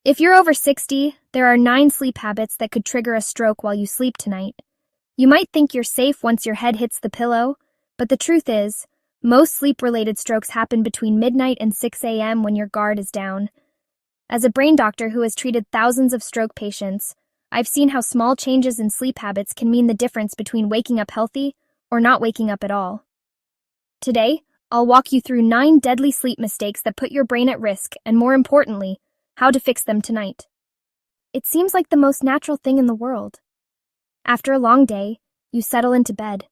If you're over 60, there are 9 sleep habits that could trigger a stroke while you sleep tonight. You might think you're safe once your head hits the pillow, but the truth is, most sleep-related strokes happen between midnight and 6 a.m. when your guard is down. As a brain doctor who has treated thousands of stroke patients, I've seen how small changes in sleep habits can mean the difference between waking up healthy or not waking up at all. Today, I'll walk you through 9 deadly sleep mistakes that put your brain at risk, and more importantly, how to fix them tonight. It seems like the most natural thing in the world. After a long day, you settle into bed,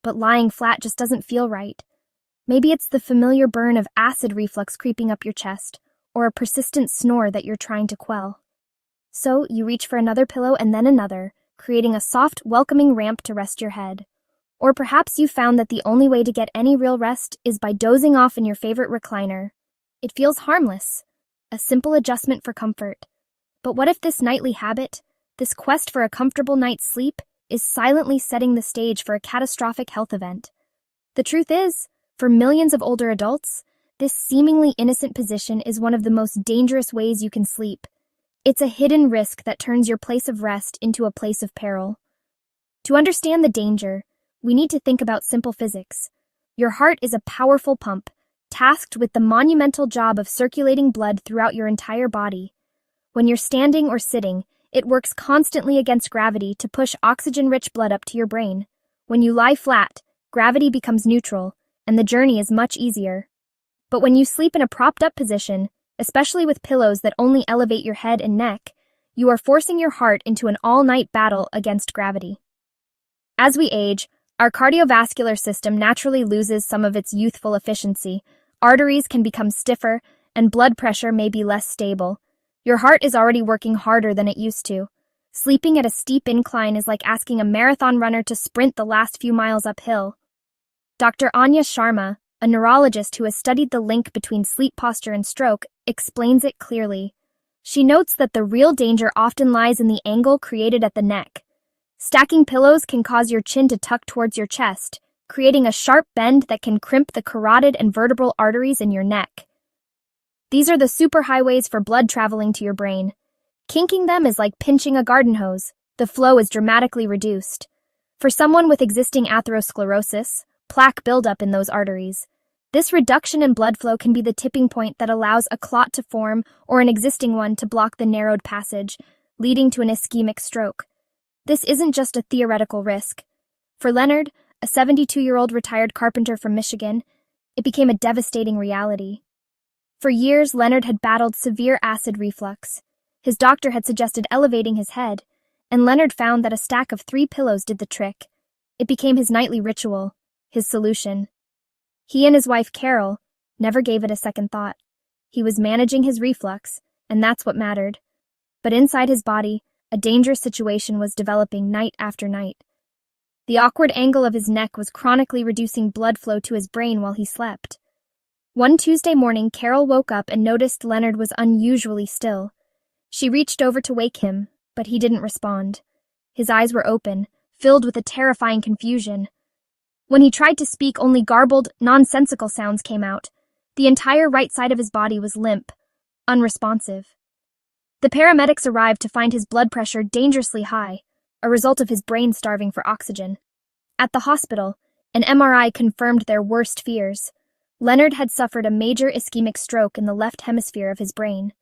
but lying flat just doesn't feel right. Maybe it's the familiar burn of acid reflux creeping up your chest, or a persistent snore that you're trying to quell. So you reach for another pillow and then another, creating a soft, welcoming ramp to rest your head. Or perhaps you found that the only way to get any real rest is by dozing off in your favorite recliner. It feels harmless, a simple adjustment for comfort. But what if this nightly habit, this quest for a comfortable night's sleep, is silently setting the stage for a catastrophic health event? The truth is, for millions of older adults, this seemingly innocent position is one of the most dangerous ways you can sleep. It's a hidden risk that turns your place of rest into a place of peril. To understand the danger, we need to think about simple physics. Your heart is a powerful pump, tasked with the monumental job of circulating blood throughout your entire body. When you're standing or sitting, it works constantly against gravity to push oxygen-rich blood up to your brain. When you lie flat, gravity becomes neutral, and the journey is much easier. But when you sleep in a propped-up position, especially with pillows that only elevate your head and neck, you are forcing your heart into an all-night battle against gravity. As we age, our cardiovascular system naturally loses some of its youthful efficiency. Arteries can become stiffer, and blood pressure may be less stable. Your heart is already working harder than it used to. Sleeping at a steep incline is like asking a marathon runner to sprint the last few miles uphill. Dr. Anya Sharma, a neurologist who has studied the link between sleep posture and stroke, explains it clearly. She notes that the real danger often lies in the angle created at the neck. Stacking pillows can cause your chin to tuck towards your chest, creating a sharp bend that can crimp the carotid and vertebral arteries in your neck. These are the superhighways for blood traveling to your brain. Kinking them is like pinching a garden hose. The flow is dramatically reduced. For someone with existing atherosclerosis, plaque buildup in those arteries, this reduction in blood flow can be the tipping point that allows a clot to form or an existing one to block the narrowed passage, leading to an ischemic stroke. This isn't just a theoretical risk. For Leonard, a 72-year-old retired carpenter from Michigan, it became a devastating reality. For years, Leonard had battled severe acid reflux. His doctor had suggested elevating his head, and Leonard found that a stack of 3 pillows did the trick. It became his nightly ritual, his solution. He and his wife, Carol, never gave it a second thought. He was managing his reflux, and that's what mattered. But inside his body, a dangerous situation was developing night after night. The awkward angle of his neck was chronically reducing blood flow to his brain while he slept. One Tuesday morning, Carol woke up and noticed Leonard was unusually still. She reached over to wake him, but he didn't respond. His eyes were open, filled with a terrifying confusion. When he tried to speak, only garbled, nonsensical sounds came out. The entire right side of his body was limp, unresponsive. The paramedics arrived to find his blood pressure dangerously high, a result of his brain starving for oxygen. At the hospital, an MRI confirmed their worst fears. Leonard had suffered a major ischemic stroke in the left hemisphere of his brain.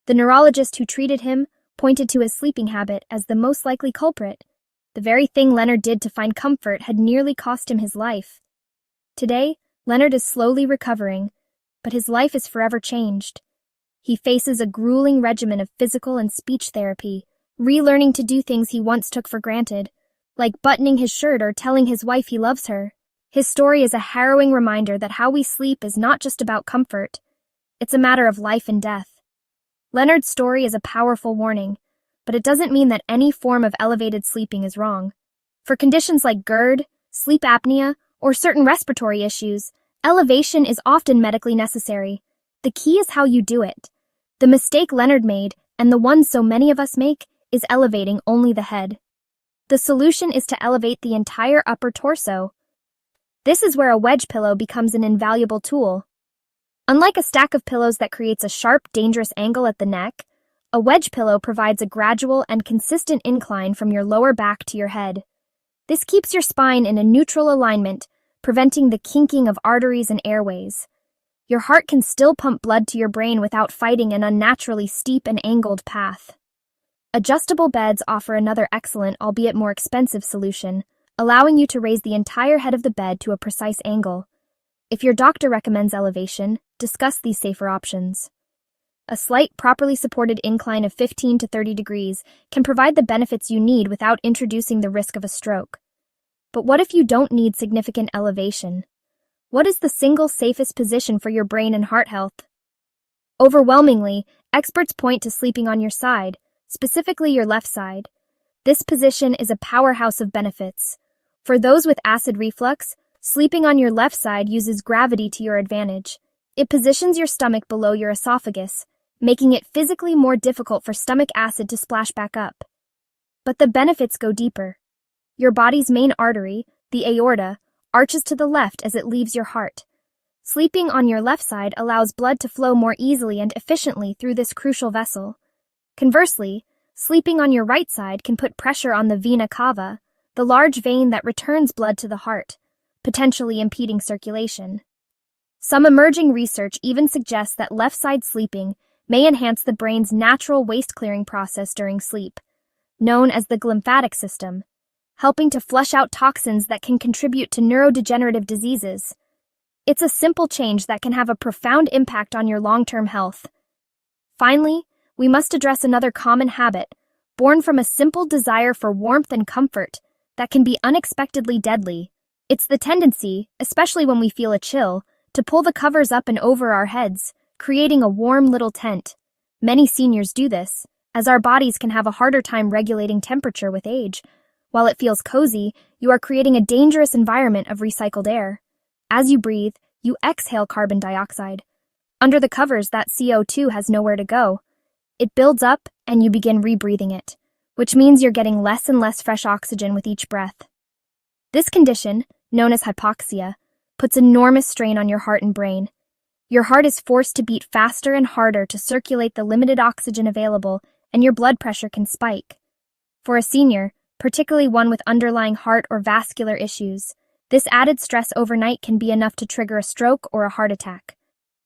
The neurologist who treated him pointed to his sleeping habit as the most likely culprit. The very thing Leonard did to find comfort had nearly cost him his life. Today, Leonard is slowly recovering, but his life is forever changed. He faces a grueling regimen of physical and speech therapy, relearning to do things he once took for granted, like buttoning his shirt or telling his wife he loves her. His story is a harrowing reminder that how we sleep is not just about comfort. It's a matter of life and death. Leonard's story is a powerful warning, but it doesn't mean that any form of elevated sleeping is wrong. For conditions like GERD, sleep apnea, or certain respiratory issues, elevation is often medically necessary. The key is how you do it. The mistake Leonard made, and the one so many of us make, is elevating only the head. The solution is to elevate the entire upper torso. This is where a wedge pillow becomes an invaluable tool. Unlike a stack of pillows that creates a sharp, dangerous angle at the neck, A wedge pillow provides a gradual and consistent incline from your lower back to your head. This keeps your spine in a neutral alignment, preventing the kinking of arteries and airways. Your heart can still pump blood to your brain without fighting an unnaturally steep and angled path. Adjustable beds offer another excellent, albeit more expensive solution, allowing you to raise the entire head of the bed to a precise angle. If your doctor recommends elevation, discuss these safer options. A slight, properly supported incline of 15 to 30 degrees can provide the benefits you need without introducing the risk of a stroke. But what if you don't need significant elevation? What is the single safest position for your brain and heart health? Overwhelmingly, experts point to sleeping on your side, specifically your left side. This position is a powerhouse of benefits. For those with acid reflux, sleeping on your left side uses gravity to your advantage. It positions your stomach below your esophagus, making it physically more difficult for stomach acid to splash back up. But the benefits go deeper. Your body's main artery, the aorta, arches to the left as it leaves your heart. Sleeping on your left side allows blood to flow more easily and efficiently through this crucial vessel. Conversely, sleeping on your right side can put pressure on the vena cava, the large vein that returns blood to the heart, potentially impeding circulation. Some emerging research even suggests that left-side sleeping may enhance the brain's natural waste-clearing process during sleep, known as the glymphatic system, helping to flush out toxins that can contribute to neurodegenerative diseases. It's a simple change that can have a profound impact on your long-term health. Finally, we must address another common habit, born from a simple desire for warmth and comfort, that can be unexpectedly deadly. It's the tendency, especially when we feel a chill, to pull the covers up and over our heads, creating a warm little tent. Many seniors do this, as our bodies can have a harder time regulating temperature with age. While it feels cozy, you are creating a dangerous environment of recycled air. As you breathe, you exhale carbon dioxide. Under the covers, that CO2 has nowhere to go. It builds up, and you begin rebreathing it, which means you're getting less and less fresh oxygen with each breath. This condition, known as hypoxia, puts enormous strain on your heart and brain. Your heart is forced to beat faster and harder to circulate the limited oxygen available, and your blood pressure can spike. For a senior, particularly one with underlying heart or vascular issues, this added stress overnight can be enough to trigger a stroke or a heart attack.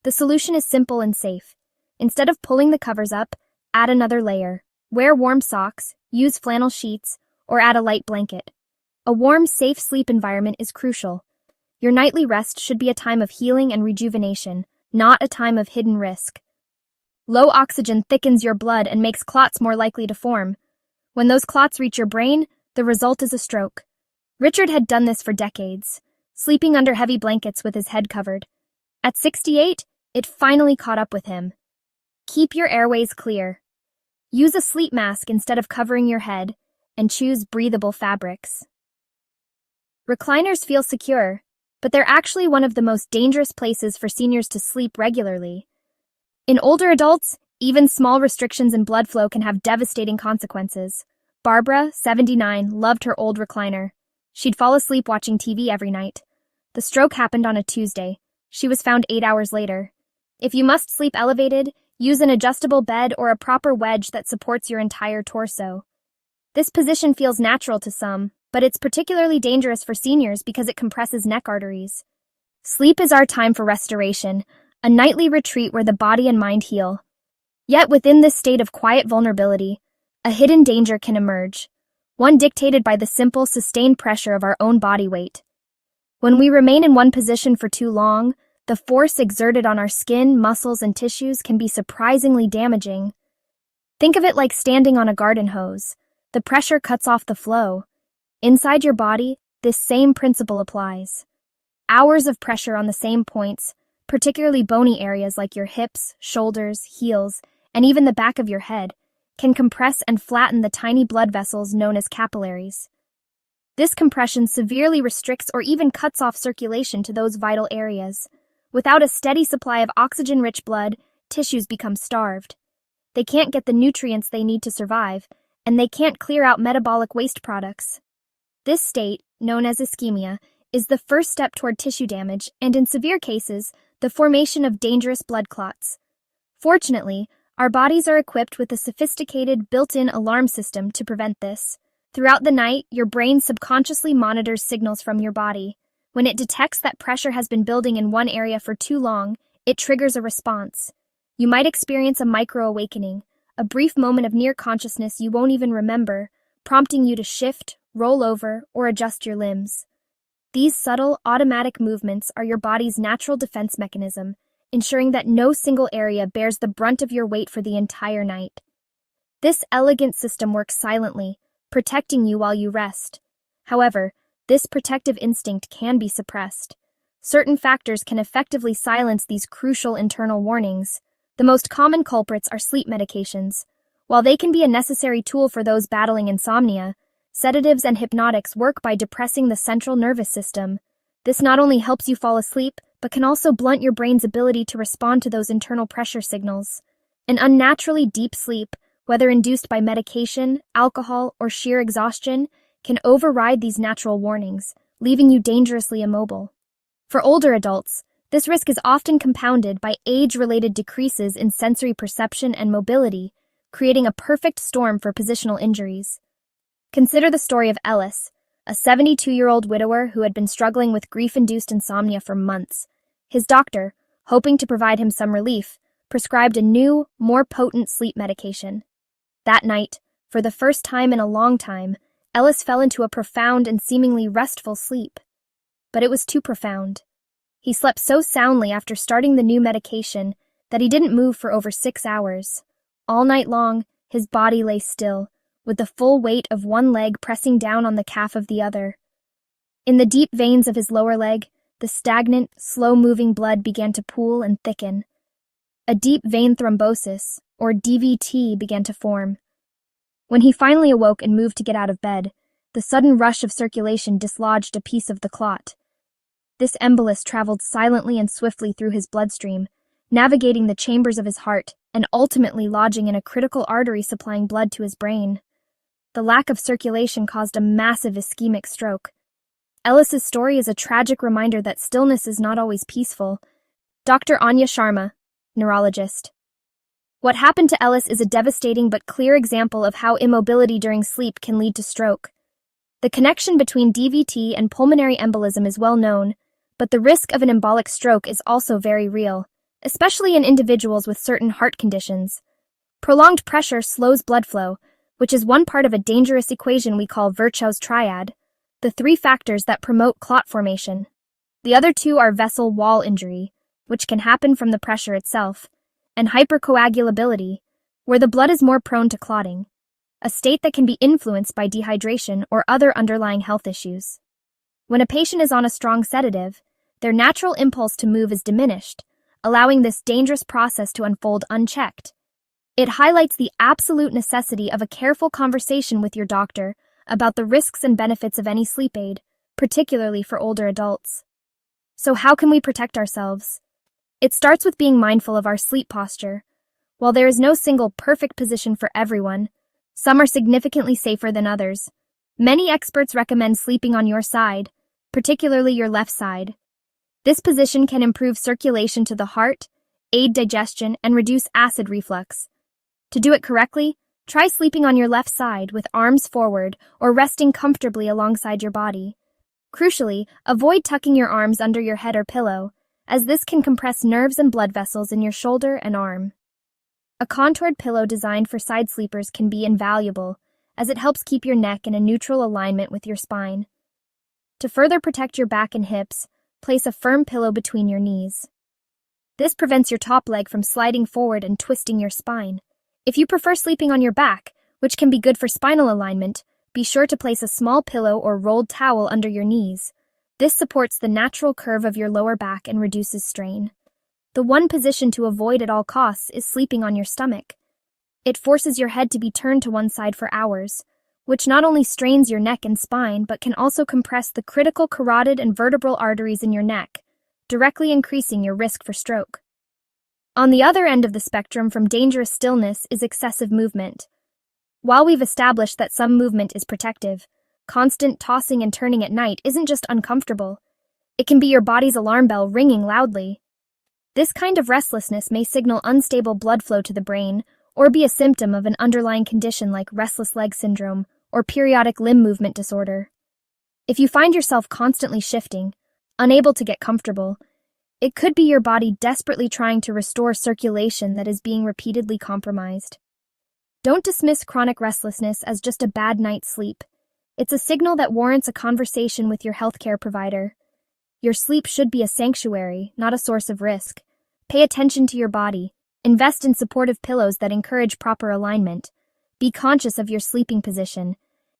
The solution is simple and safe. Instead of pulling the covers up, add another layer. Wear warm socks, use flannel sheets, or add a light blanket. A warm, safe sleep environment is crucial. Your nightly rest should be a time of healing and rejuvenation, not a time of hidden risk. Low oxygen thickens your blood and makes clots more likely to form. When those clots reach your brain, the result is a stroke. Richard had done this for decades, sleeping under heavy blankets with his head covered. At 68, it finally caught up with him. Keep your airways clear. Use a sleep mask instead of covering your head, and choose breathable fabrics. Recliners feel secure, but they're actually one of the most dangerous places for seniors to sleep regularly. In older adults, even small restrictions in blood flow can have devastating consequences. Barbara, 79, loved her old recliner. She'd fall asleep watching TV every night. The stroke happened on a Tuesday. She was found 8 hours later. If you must sleep elevated, use an adjustable bed or a proper wedge that supports your entire torso. This position feels natural to some, but it's particularly dangerous for seniors because it compresses neck arteries. Sleep is our time for restoration, a nightly retreat where the body and mind heal. Yet within this state of quiet vulnerability, a hidden danger can emerge, one dictated by the simple, sustained pressure of our own body weight. When we remain in one position for too long, the force exerted on our skin, muscles, and tissues can be surprisingly damaging. Think of it like standing on a garden hose. The pressure cuts off the flow. Inside your body, this same principle applies. Hours of pressure on the same points, particularly bony areas like your hips, shoulders, heels, and even the back of your head, can compress and flatten the tiny blood vessels known as capillaries. This compression severely restricts or even cuts off circulation to those vital areas. Without a steady supply of oxygen-rich blood, tissues become starved. They can't get the nutrients they need to survive, and they can't clear out metabolic waste products. This state, known as ischemia, is the first step toward tissue damage and, in severe cases, the formation of dangerous blood clots. Fortunately, Our bodies are equipped with a sophisticated built-in alarm system to prevent this. Throughout the night, your brain subconsciously monitors signals from your body. When it detects that pressure has been building in one area for too long, it triggers a response. You might experience a micro-awakening, a brief moment of near consciousness you won't even remember, prompting you to shift, roll over, or adjust your limbs. These subtle, automatic movements are your body's natural defense mechanism, ensuring that no single area bears the brunt of your weight for the entire night. This elegant system works silently, protecting you while you rest. However, this protective instinct can be suppressed. Certain factors can effectively silence these crucial internal warnings. The most common culprits are sleep medications. While they can be a necessary tool for those battling insomnia, sedatives and hypnotics work by depressing the central nervous system. This not only helps you fall asleep, but can also blunt your brain's ability to respond to those internal pressure signals. An unnaturally deep sleep, whether induced by medication, alcohol, or sheer exhaustion, can override these natural warnings, leaving you dangerously immobile. For older adults, this risk is often compounded by age-related decreases in sensory perception and mobility, creating a perfect storm for positional injuries. Consider the story of Ellis, a 72-year-old widower who had been struggling with grief-induced insomnia for months. His doctor, hoping to provide him some relief, prescribed a new, more potent sleep medication. That night, for the first time in a long time, Ellis fell into a profound and seemingly restful sleep. But it was too profound. He slept so soundly after starting the new medication that he didn't move for over 6 hours. All night long, his body lay still, with the full weight of one leg pressing down on the calf of the other. In the deep veins of his lower leg, the stagnant, slow-moving blood began to pool and thicken. A deep vein thrombosis, or DVT, began to form. When he finally awoke and moved to get out of bed, the sudden rush of circulation dislodged a piece of the clot. This embolus traveled silently and swiftly through his bloodstream, navigating the chambers of his heart and ultimately lodging in a critical artery supplying blood to his brain. The lack of circulation caused a massive ischemic stroke. Ellis's story is a tragic reminder that stillness is not always peaceful. Dr. Anya Sharma, neurologist. What happened to Ellis is a devastating but clear example of how immobility during sleep can lead to stroke. The connection between DVT and pulmonary embolism is well known, but the risk of an embolic stroke is also very real, especially in individuals with certain heart conditions. Prolonged pressure slows blood flow, which is one part of a dangerous equation we call Virchow's triad, the 3 factors that promote clot formation. The other 2 are vessel wall injury, which can happen from the pressure itself, and hypercoagulability, where the blood is more prone to clotting, a state that can be influenced by dehydration or other underlying health issues. When a patient is on a strong sedative, their natural impulse to move is diminished, allowing this dangerous process to unfold unchecked. It highlights the absolute necessity of a careful conversation with your doctor about the risks and benefits of any sleep aid, particularly for older adults. So how can we protect ourselves? It starts with being mindful of our sleep posture. While there is no single perfect position for everyone, some are significantly safer than others. Many experts recommend sleeping on your side, particularly your left side. This position can improve circulation to the heart, aid digestion, and reduce acid reflux. To do it correctly, try sleeping on your left side with arms forward or resting comfortably alongside your body. Crucially, avoid tucking your arms under your head or pillow, as this can compress nerves and blood vessels in your shoulder and arm. A contoured pillow designed for side sleepers can be invaluable, as it helps keep your neck in a neutral alignment with your spine. To further protect your back and hips, place a firm pillow between your knees. This prevents your top leg from sliding forward and twisting your spine. If you prefer sleeping on your back, which can be good for spinal alignment, be sure to place a small pillow or rolled towel under your knees. This supports the natural curve of your lower back and reduces strain. The one position to avoid at all costs is sleeping on your stomach. It forces your head to be turned to one side for hours, which not only strains your neck and spine but can also compress the critical carotid and vertebral arteries in your neck, directly increasing your risk for stroke. On the other end of the spectrum from dangerous stillness is excessive movement. While we've established that some movement is protective, constant tossing and turning at night isn't just uncomfortable. It can be your body's alarm bell ringing loudly. This kind of restlessness may signal unstable blood flow to the brain or be a symptom of an underlying condition like restless leg syndrome or periodic limb movement disorder. If you find yourself constantly shifting, unable to get comfortable, it could be your body desperately trying to restore circulation that is being repeatedly compromised. Don't dismiss chronic restlessness as just a bad night's sleep. It's a signal that warrants a conversation with your healthcare provider. Your sleep should be a sanctuary, not a source of risk. Pay attention to your body. Invest in supportive pillows that encourage proper alignment. Be conscious of your sleeping position.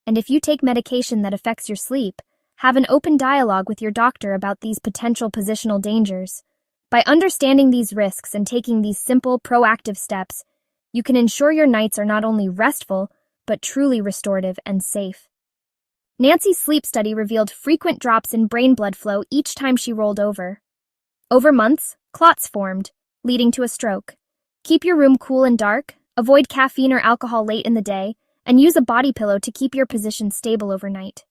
And if you take medication that affects your sleep, have an open dialogue with your doctor about these potential positional dangers. By understanding these risks and taking these simple, proactive steps, you can ensure your nights are not only restful, but truly restorative and safe. Nancy's sleep study revealed frequent drops in brain blood flow each time she rolled over. Over months, clots formed, leading to a stroke. Keep your room cool and dark, avoid caffeine or alcohol late in the day, and use a body pillow to keep your position stable overnight.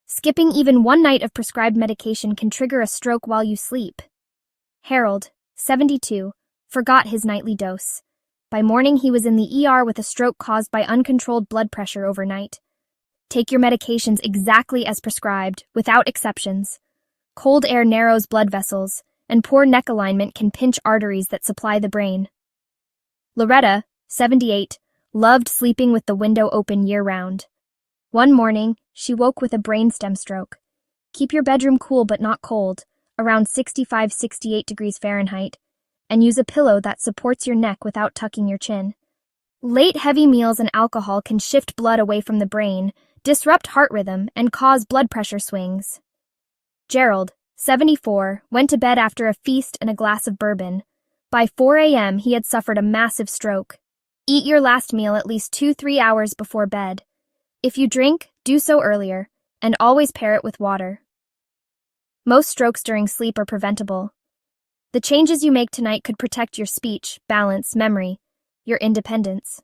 Skipping even one night of prescribed medication can trigger a stroke while you sleep. Gerald, 72, forgot his nightly dose. By morning, he was in the ER with a stroke caused by uncontrolled blood pressure overnight. Take your medications exactly as prescribed, without exceptions. Cold air narrows blood vessels, and poor neck alignment can pinch arteries that supply the brain. Loretta, 78, loved sleeping with the window open year-round. One morning, she woke with a brainstem stroke. Keep your bedroom cool but not cold, around 65-68 degrees Fahrenheit, and use a pillow that supports your neck without tucking your chin. Late heavy meals and alcohol can shift blood away from the brain, disrupt heart rhythm, and cause blood pressure swings. Gerald, 74, went to bed after a feast and a glass of bourbon. By 4 a.m., he had suffered a massive stroke. Eat your last meal at least 2-3 hours before bed. If you drink, do so earlier, and always pair it with water. Most strokes during sleep are preventable. The changes you make tonight could protect your speech, balance, memory, your independence.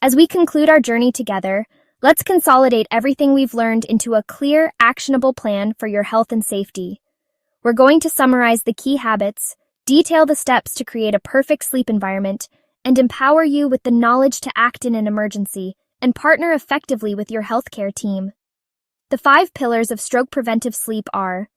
As we conclude our journey together, let's consolidate everything we've learned into a clear, actionable plan for your health and safety. We're going to summarize the key habits, detail the steps to create a perfect sleep environment, and empower you with the knowledge to act in an emergency and partner effectively with your healthcare team. The 5 pillars of stroke preventive sleep are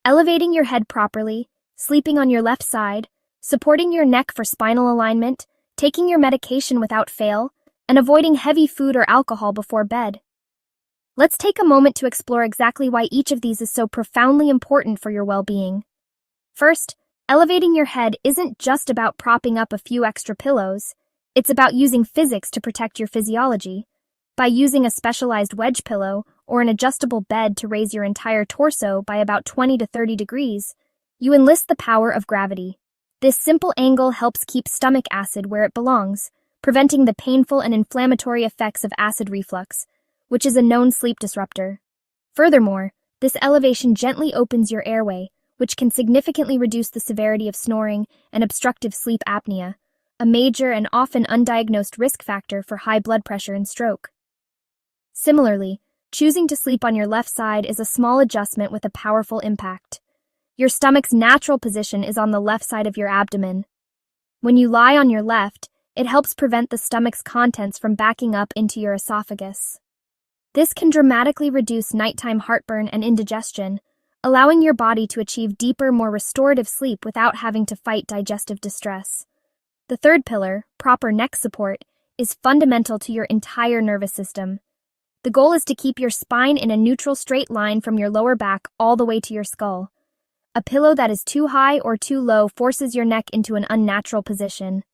elevating your head properly, sleeping on your left side, supporting your neck for spinal alignment, taking your medication without fail, and avoiding heavy food or alcohol before bed. Let's take a moment to explore exactly why each of these is so profoundly important for your well-being. First, elevating your head isn't just about propping up a few extra pillows. It's about using physics to protect your physiology. By using a specialized wedge pillow or an adjustable bed to raise your entire torso by about 20 to 30 degrees, you enlist the power of gravity. This simple angle helps keep stomach acid where it belongs, preventing the painful and inflammatory effects of acid reflux, which is a known sleep disruptor. Furthermore, this elevation gently opens your airway, which can significantly reduce the severity of snoring and obstructive sleep apnea, a major and often undiagnosed risk factor for high blood pressure and stroke. Similarly, choosing to sleep on your left side is a small adjustment with a powerful impact. Your stomach's natural position is on the left side of your abdomen. When you lie on your left, it helps prevent the stomach's contents from backing up into your esophagus. This can dramatically reduce nighttime heartburn and indigestion, allowing your body to achieve deeper, more restorative sleep without having to fight digestive distress. The third pillar, proper neck support, is fundamental to your entire nervous system. The goal is to keep your spine in a neutral straight line from your lower back all the way to your skull. A pillow that is too high or too low forces your neck into an unnatural position.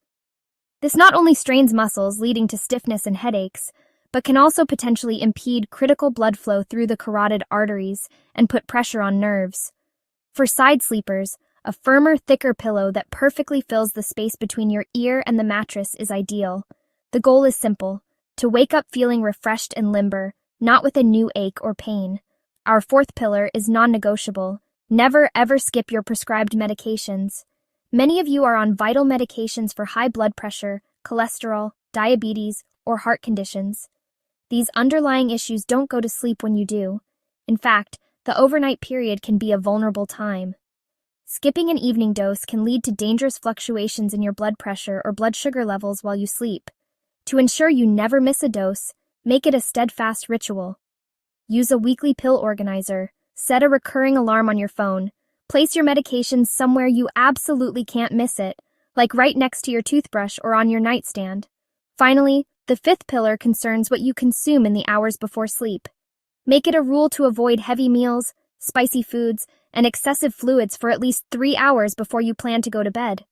This not only strains muscles, leading to stiffness and headaches, but can also potentially impede critical blood flow through the carotid arteries and put pressure on nerves. For side sleepers, a firmer, thicker pillow that perfectly fills the space between your ear and the mattress is ideal. The goal is simple: to wake up feeling refreshed and limber, not with a new ache or pain. Our fourth pillar is non-negotiable. Never ever skip your prescribed medications. Many of you are on vital medications for high blood pressure, cholesterol, diabetes, or heart conditions. These underlying issues don't go to sleep when you do. In fact, the overnight period can be a vulnerable time. Skipping an evening dose can lead to dangerous fluctuations in your blood pressure or blood sugar levels while you sleep. To ensure you never miss a dose, make it a steadfast ritual. Use a weekly pill organizer, set a recurring alarm on your phone, place your medications somewhere you absolutely can't miss it, like right next to your toothbrush or on your nightstand. Finally, the fifth pillar concerns what you consume in the hours before sleep. Make it a rule to avoid heavy meals, spicy foods, and excessive fluids for at least 3 hours before you plan to go to bed.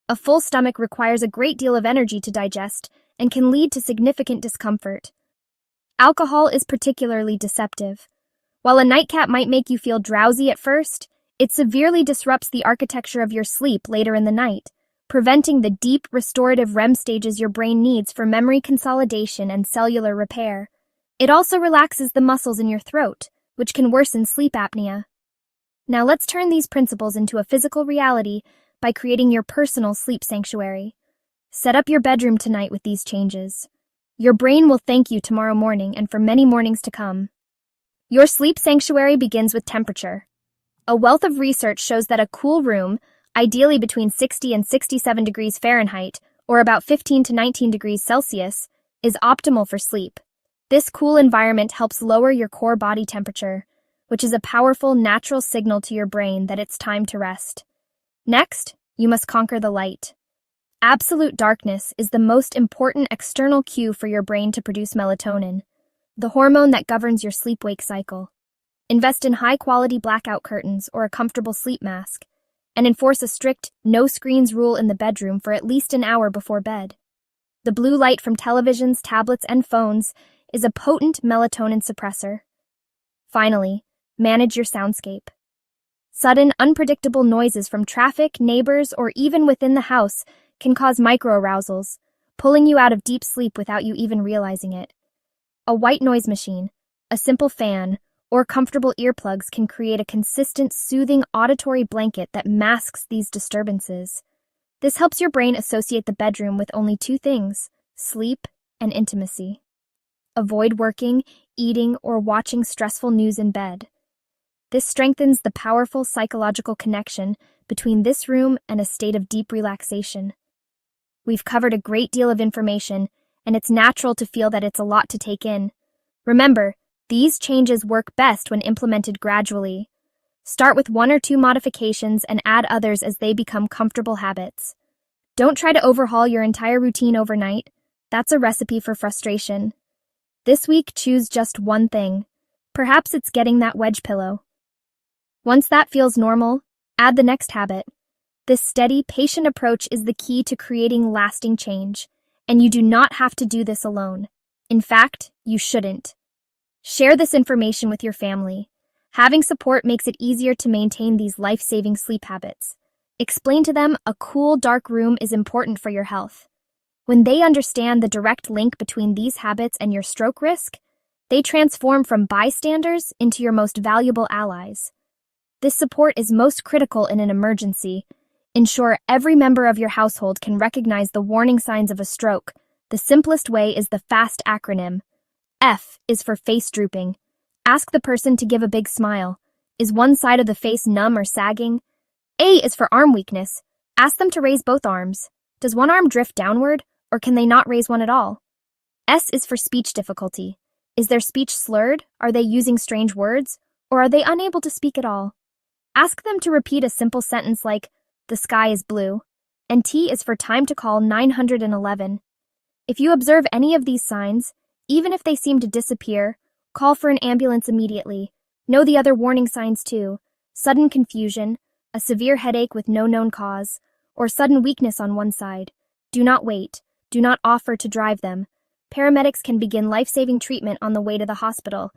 A full stomach requires a great deal of energy to digest and can lead to significant discomfort. Alcohol is particularly deceptive. While a nightcap might make you feel drowsy at first, it severely disrupts the architecture of your sleep later in the night, preventing the deep, restorative REM stages your brain needs for memory consolidation and cellular repair. It also relaxes the muscles in your throat, which can worsen sleep apnea. Now let's turn these principles into a physical reality by creating your personal sleep sanctuary. Set up your bedroom tonight with these changes. Your brain will thank you tomorrow morning and for many mornings to come. Your sleep sanctuary begins with temperature. A wealth of research shows that a cool room, ideally between 60 and 67 degrees Fahrenheit, or about 15 to 19 degrees Celsius, is optimal for sleep. This cool environment helps lower your core body temperature, which is a powerful natural signal to your brain that it's time to rest. Next, you must conquer the light. Absolute darkness is the most important external cue for your brain to produce melatonin, the hormone that governs your sleep-wake cycle. Invest in high-quality blackout curtains or a comfortable sleep mask, and enforce a strict no-screens rule in the bedroom for at least an hour before bed. The blue light from televisions, tablets, and phones is a potent melatonin suppressor. Finally, manage your soundscape. Sudden, unpredictable noises from traffic, neighbors, or even within the house can cause microarousals, pulling you out of deep sleep without you even realizing it. A white noise machine, a simple fan, or comfortable earplugs can create a consistent, soothing auditory blanket that masks these disturbances. This helps your brain associate the bedroom with only two things: sleep and intimacy. Avoid working, eating, or watching stressful news in bed. This strengthens the powerful psychological connection between this room and a state of deep relaxation. We've covered a great deal of information, and it's natural to feel that it's a lot to take in. Remember, these changes work best when implemented gradually. Start with 1 or 2 modifications and add others as they become comfortable habits. Don't try to overhaul your entire routine overnight. That's a recipe for frustration. This week, choose just one thing. Perhaps it's getting that wedge pillow. Once that feels normal, add the next habit. This steady, patient approach is the key to creating lasting change, and you do not have to do this alone. In fact, you shouldn't. Share this information with your family. Having support makes it easier to maintain these life-saving sleep habits. Explain to them a cool, dark room is important for your health. When they understand the direct link between these habits and your stroke risk, they transform from bystanders into your most valuable allies. This support is most critical in an emergency. Ensure every member of your household can recognize the warning signs of a stroke. The simplest way is the FAST acronym. F is for face drooping. Ask the person to give a big smile. Is one side of the face numb or sagging? A is for arm weakness. Ask them to raise both arms. Does one arm drift downward, or can they not raise one at all? S is for speech difficulty. Is their speech slurred? Are they using strange words? Or are they unable to speak at all? Ask them to repeat a simple sentence like, "The sky is blue." And T is for time to call 911. If you observe any of these signs, even if they seem to disappear, call for an ambulance immediately. Know the other warning signs too: sudden confusion, a severe headache with no known cause, or sudden weakness on one side. Do not wait. Do not offer to drive them. Paramedics can begin life-saving treatment on the way to the hospital.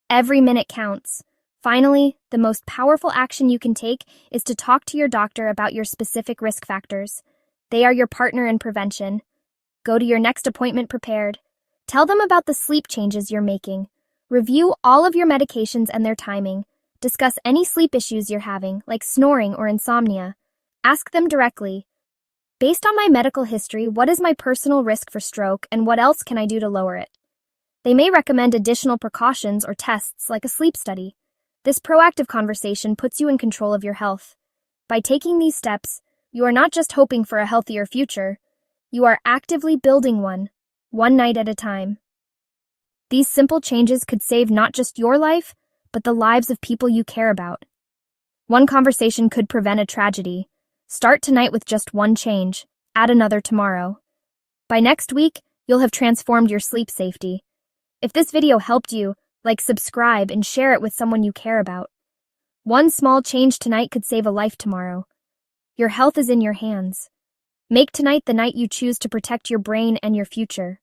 Every minute counts. Finally, the most powerful action you can take is to talk to your doctor about your specific risk factors. They are your partner in prevention. Go to your next appointment prepared. Tell them about the sleep changes you're making. Review all of your medications and their timing. Discuss any sleep issues you're having, like snoring or insomnia. Ask them directly, "Based on my medical history, what is my personal risk for stroke, and what else can I do to lower it?" They may recommend additional precautions or tests like a sleep study. This proactive conversation puts you in control of your health. By taking these steps, you are not just hoping for a healthier future, you are actively building one night at a time. These simple changes could save not just your life, but the lives of people you care about. One conversation could prevent a tragedy. Start tonight with just one change, add another tomorrow. By next week, you'll have transformed your sleep safety. If this video helped you, subscribe and share it with someone you care about. One small change tonight could save a life tomorrow. Your health is in your hands. Make tonight the night you choose to protect your brain and your future.